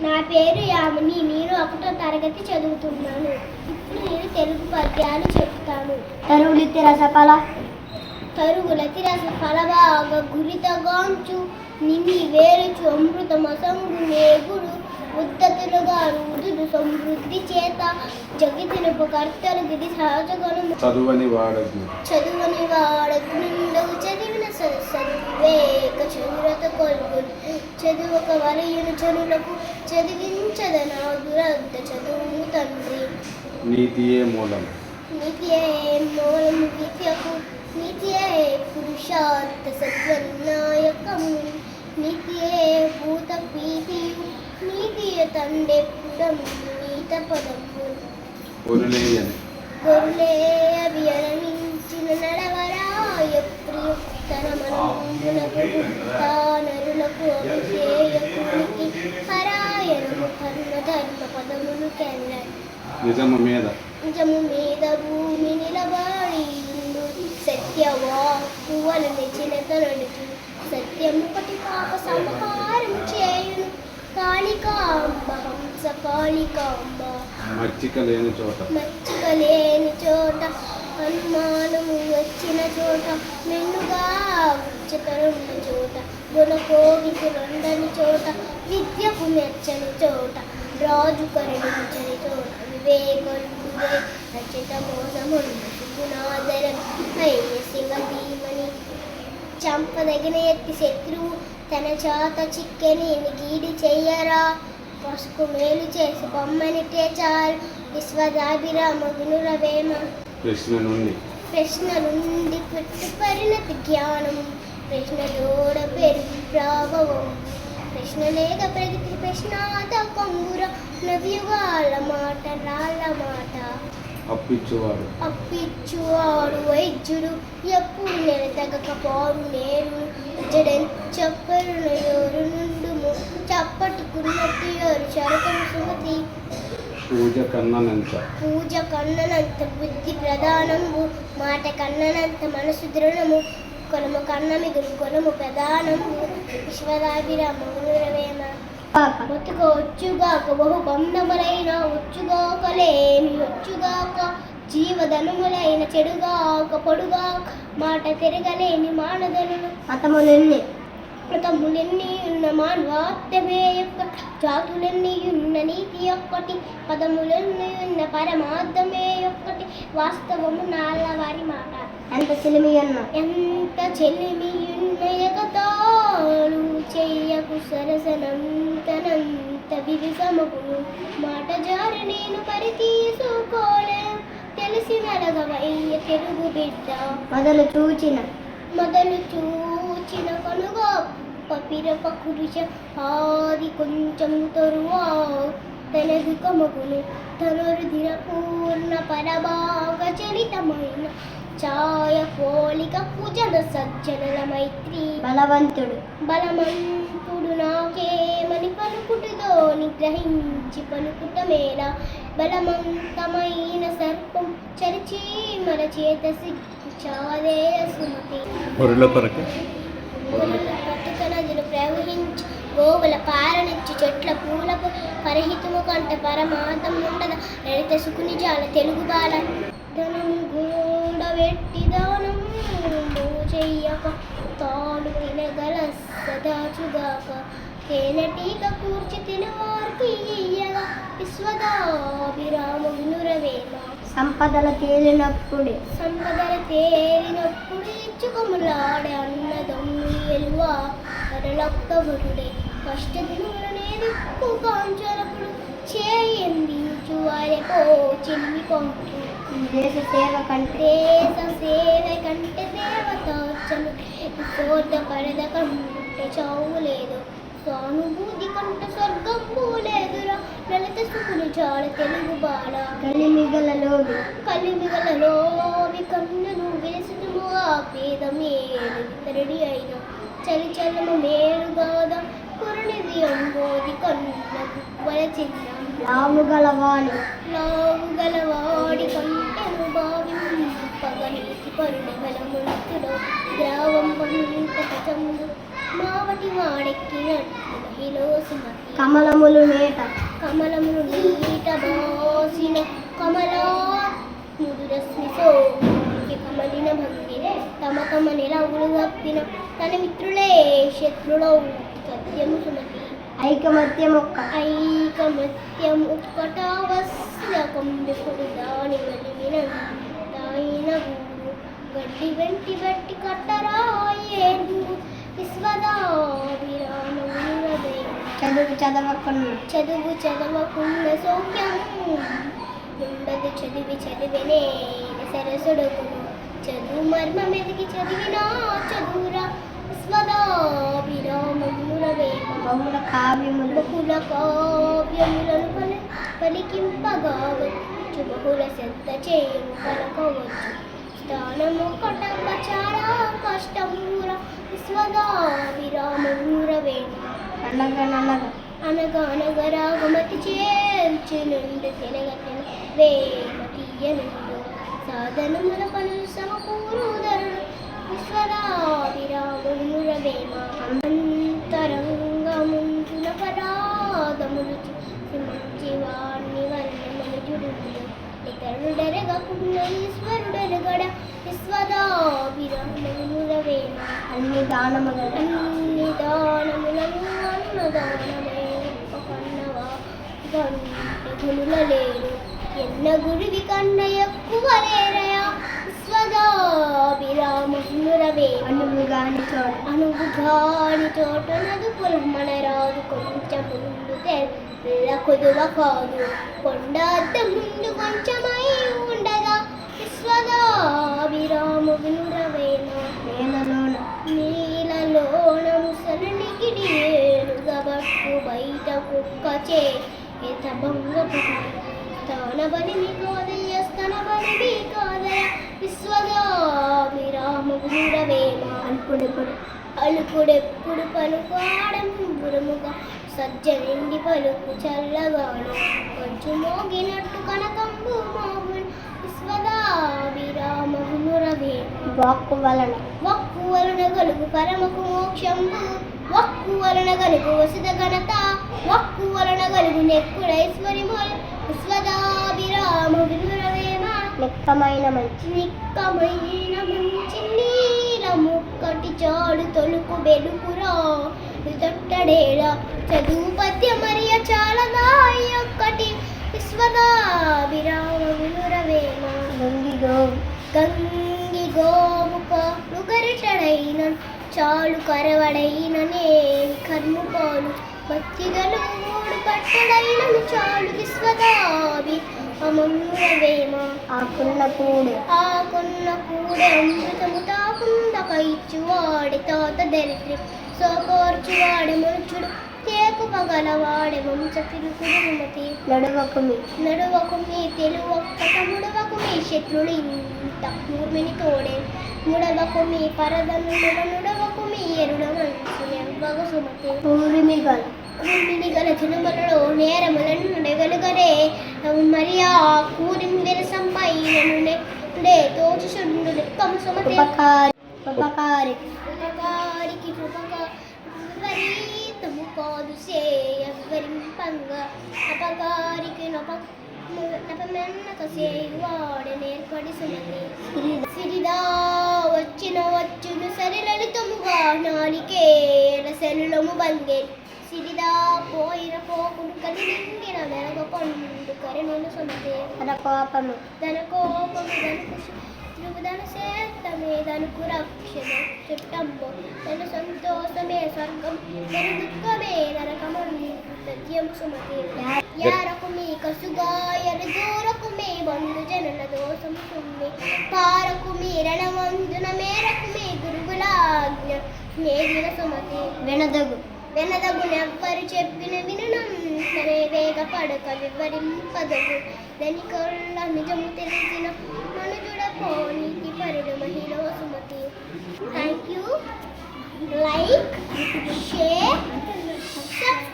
నా పేరు యామిని. నేను 1వ తరగతి చదువుతున్నాను. ఇప్పుడు నేను తెలుగు పద్యాలు చెప్తాను. తరుగులిత్తి రసఫల తరుగులతి రస ఫలభాగ గురితగాంచు నిమి వేరుచు అమృతమసంగు మేగుడు ఉద్దతులుగా రుదుడు సమృద్ధి చేత జగతినుపు కర్తలు గిరి సహజగణము చదువని వాడకు నిండవు చదివిన సద్వివేక చదురత కొల్గులు చదువక వలయును చనులకు చదివించదనా దురద్ద చదువు తండ్రి. నీతియే మూలం నీతియే మూలము విద్యకు నీతియే పురుషార్థ సత్వనాయకము నీతియే భూత ప్రీతియు నీతియే తండే పుడము నీత పదము గొర్రె అభియనమించిన నడవరాయ ప్రియ తన మనమునకు తానరులకు అభిషేయకునికి హరాయనము కర్మ ధర్మ పదములు కెల్ల నిజము మీద భూమి నిలబడి సత్యవాక్కు వలన చినతనడుచు సత్యము పటి పాప సంహారం చేయును కాళికాంబ హంస కాళికాంబ మచ్చిక లేని చోట అనుమానము వచ్చిన చోట మెండుగా ఉచ్చతరున్న చోట గుణకోవితులుండని చోట విద్యకు మెచ్చని చోట రాజు కరుణించని చోట వివేకుడే రచిత మోసముండు గుణాదరం అయ్య శివధీమని చంపదగిన ఎత్తి శత్రువు తన చేత చిక్కెని గీడి చెయ్యరా పసుపు మేలు చేసి బొమ్మనిటే చాలు విశ్వదాభిరామ వినురవేమ ప్రశ్న నుండి పుట్టు పరిణతి జ్ఞానము ప్రశ్న తోడ పెరుగు ప్రాభవం ప్రశ్న లేక ప్రగతి ప్రశ్నాత కొంగుర నవ్యుగాల మాట రాళ్ళ మాట అప్పిచ్చువాడు వైద్యుడు ఎప్పుడు నెలతగకపోరు నేను చెప్పరు నయోరు నుండుము చప్పట్టుకున్నట్టు ఎవరు చరకము సుమతి పూజ కన్ననంత బుద్ధి ప్రధానము మాట కన్ననంత మనసు దృఢము కొలము కన్న మిగులు కొలము ప్రధానము విశ్వదాభిరామ గురురవేమ బతుక వచ్చుగాక బహు బంధములైన వచ్చుగాకలేమి వచ్చుగాక జీవధనములైన చెడుగాక పొడుగాక మాట తిరగలేని మానధనులు మతములెన్ని ఉన్న మానవాత్యమే యొక్క జాతులెన్ని ఉన్న నీతి ఒక్కటి పదములెన్ని ఉన్న పరమార్థమే ఒక్కటి వాస్తవము నాళ్ళవారి మాట ఎంత చెలిమియున్న ఎగతాళు చెయ్యకు సరసనంతనంత వివిసమగును మాట జారి నేను పరితీసుకోలే తెలిసి వెలగవయ్య తెలుగు బిడ్డ మొదలు చూచిన కనుగా పపిరప కురుష ఆది కొంచెం తరువా తనదుకమగును తనురుధిర పూర్ణ పరభాగ చలితమైన ఛాయ పోలిక పూజన సజ్జనుల మైత్రి బలవంతుడు నాకేమని పలుకుటుదో నిగ్రహించి పలుకుటమేలా బలవంతమైన సర్పం చరిచీమల చేత చాదే సుమతి పట్టుక నదులు ప్రవహించి గోవుల పారనిచ్చి చెట్ల పూలకు పరహితము కంట పరమార్థం ఉండద లలిత సుకుని జాల తెలుగు బాల ధనము గూడబెట్టి దానము చెయ్యక తాను తినగల సదాచుగాక తేనెటీగ కూర్చి తినవారికి ఇయ్యగా విశ్వదాభిరామ వినురవేమ సంపదల తేలినప్పుడు ఇచ్చుకొములాడే అన్నదమ్ములు వెలువా వరలక్కవరుడే కష్టదినులనేది కాంచరపుడు చేయందించు వారెపో చిన్ని కొంటు దేశ సేవ కంటే దేవతార్చను కోర్ద పరద కంటే చావు లేదు సానుభూతి కంట స్వర్గంబు లేదురా లలిత సుకులు చాల తెలుగు బాల కలిమిగలలోవి కన్నును వేసును ఆ పేద మేలు ఇతరుడి అయిన చలిచలము మేలుగాద కురునిది అంబోది కన్నులకు వలచిన్న లావుగలవాడి కంటను భావింపగనీతి పరుణ బలముంతుడు ద్రావం పంట చందు మావటి వాడెక్కినట్లు మహిలో సుమతి కమలములు నేట కమలములు నీట బాసిన కమలా ముదురశ్మి సోకి కమలిన భంగిన తమ తమ నిలవులు తప్పిన తన మిత్రులే శత్రులవు సత్యము సుమతి ఐకమత్యం ఒక్క ఐకమత్యం ఉత్కటావశ్యకం విపుడు దాని వలిమిన దాయిన గూడు గడ్డి వెంటి బట్టి కట్టరాయేందు విశ్వదాభిరామమురదే చదువు చదవకుండా చదువు చదవకున్న సౌఖ్యం ఉండదు చదివినే సరసుడకును చదువు మర్మమెదిగి చదివినా చదువురా విశ్వదాభిరామమురవే బహుళ కావ్యములు బహుళ కావ్యములను పలికింపగావచ్చు బహుళ శ్రద్ధ చేయము పలకవచ్చు స్థానము కటక చాలా కష్టమూర విశ్వదాభిరామమురవేమ అనగననగ అనగా అనగరాగమతి చేర్చి నుండి తినగతిన వేమతీయనుండు సాధనముల పనులు సమకూరుదరుడు విశ్వదాభిరామమురవేమ అంతరంగముందున పరాధములు మంచి వాణ్ణి వర్ణములు ఇతరుడెరగకున్న ఈశ్వరుడెరగడ విశ్వదాభిరామమురవేమ అన్ని దానములు అన్ని దానములను అన్నదానమే కన్నవా గంటె గునుల లేరు ఎన్న గుడివి కన్న ఎక్కువ లేరయా విశ్వదాభిరామమురవేమ అనువుగాని చోట అనుగుగాని చోట నదుపుల మనరాదు కొంచెం ముందు తెల్ల కొదువ కాదు కొండ అద్దం ముందు కొంచెమై ఉండగా విశ్వదాభిరామమురవేమ నేలలోన నీలలోన ముసలిగిడి ఏనుగబట్టు బయట కుక్క చేత భంగపు స్థాన బలిని కోదయ్య స్తన బలి కాదయ విశ్వదాభిరామమురవేమ అల్పుడెప్పుడు అలుకుడెప్పుడు పలుకాడంబురముగా సజ్జ నిండి పలుకు చల్లగాను కొంచెం మోగినట్టు కనకంబు మోగును విశ్వదాభిరామమురవేమ వాక్కు వలన వక్కు వలన గలుగు పరమకు మోక్షంబు వక్కు వలన గలుగు వసుద ఘనత వక్కు వలన గలుగు నెక్కుడైశ్వర్యములు విశ్వదాభిరామమురవేమ నిక్కమైన మంచి నిక్కమైన మంచి నీలముక్కటి చాడు తొలుకు బెలుకురా తొట్టడేళ చదువు పద్య మరియ చాలదాయి ఒక్కటి విశ్వదాభిరామమురవేమ గంగి గోవు గంగి గోముక లుగరిటడైన చాలు కరవడైన నేమి కర్ముకోలు బతిగలు మూడు పట్టడైన చాలు విశ్వదాభిరామమురవేమ ఆకున్న కూడు ఆకున్న కూడే అమృతము తాకుందక ఇచ్చువాడి తాత దరిద్రి సోకోర్చువాడి మనుచుడు తేకు పగలవాడే వంశ తిరుగుడు విమతి నడువకు మీ తెలువొక్కట ముడవకు మీ శత్రులు ఇంత కూర్మిని తోడే ముడవకు మీ పరదనుల నుడవకు మీ ఎరుడ మనసు ఎవ్వగ సుమతి ఊరిమి గల ఊరిని గల జనములలో నేరములను నడగలుగరే మరి ఆ కూరిమి విరసంపై నుండే తోచుచుండు లెక్కము సుమతి ఉపకారి ఉపకారికి విపరీతము కాదు సేయవరింపంగా అపకారికి నపమెన్నక సేయువాడు నేర్పడి సుమతి సిరిదా వచ్చును సరిలలితముగా నాలికేల సెలులము బంగే సిరిదా పోయిన పోకుడు కలి నిండిన వెనక పండు కరెనులు సుమతి తన కోపము ధన సేత్తమే ధనుకు రక్షణ చుట్టంబో తన సంతోషమే స్వర్గం తన దుఃఖమే నరకమని సత్యము సుమతి యారకు మీ కసుగా ఎరు దూరకు మీ బంధు జనుల దోషము సుమ్మి పారకు మీ రణవందున మేరకు మీ గురువులాజ్ఞ నేదిన సుమతి వెనదగునెవ్వరు చెప్పిన వినునంతనే వేగపడక వివరింపదగు దనికొల్ల నిజము తెలిసిన మనుజుడపోనీతి పరుడు మహిళ Sumati. Thank you. Like, share, subscribe.